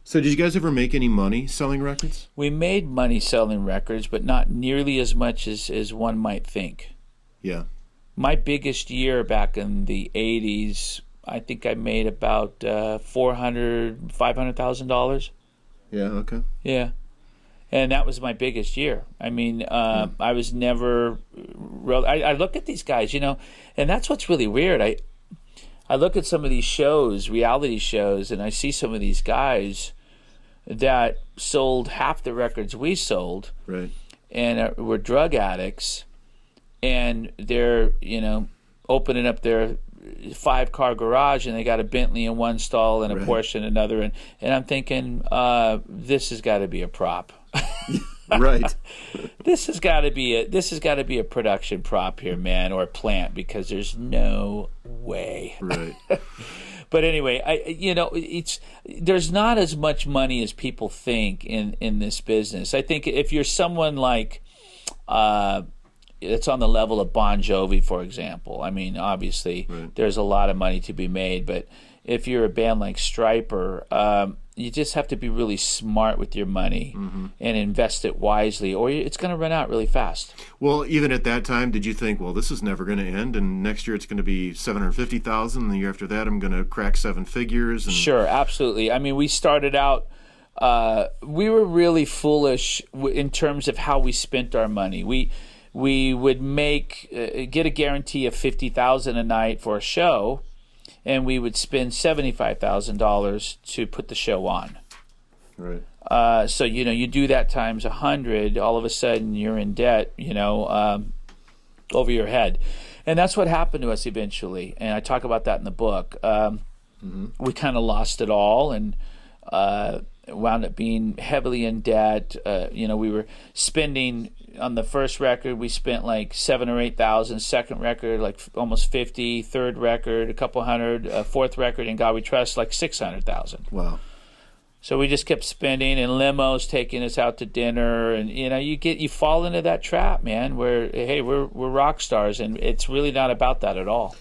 So did you guys ever make any money selling records? We made money selling records, but not nearly as much as one might think. Yeah. My biggest year back in the 80s, I think I made about $500,000. Yeah, okay. Yeah. And that was my biggest year. I mean, I was never I look at these guys, and that's what's really weird. I look at some of these shows, reality shows, and I see some of these guys that sold half the records we sold, right, and were drug addicts, and they're opening up their 5-car garage and they got a Bentley in one stall and a right. Porsche in another, and I'm thinking this has got to be a prop. Right. This has got to be a production prop here, man, or a plant, because there's no way. Right. But anyway, there's not as much money as people think in this business. I think if you're someone like it's on the level of Bon Jovi, for example. I mean, obviously, right. There's a lot of money to be made, but if you're a band like Stryper, you just have to be really smart with your money mm-hmm. and invest it wisely, or it's going to run out really fast. Well, even at that time, did you think, well, this is never going to end, and next year it's going to be $750,000, and the year after that I'm going to crack 7 figures? And... Sure, absolutely. I mean, we started out, we were really foolish in terms of how we spent our money. We would get a guarantee of $50,000 a night for a show, and we would spend $75,000 to put the show on. Right. So you do that times 100. All of a sudden, you're in debt. Over your head, and that's what happened to us eventually. And I talk about that in the book. Mm-hmm. We kind of lost it all, and wound up being heavily in debt. We were spending on the first record. We spent like $7,000 or $8,000. Second record, like almost $50,000. Third record, a couple hundred. Fourth record, In God We Trust, like $600,000. Wow. So we just kept spending, and limos taking us out to dinner, and you fall into that trap, man. Where hey, we're rock stars, and it's really not about that at all.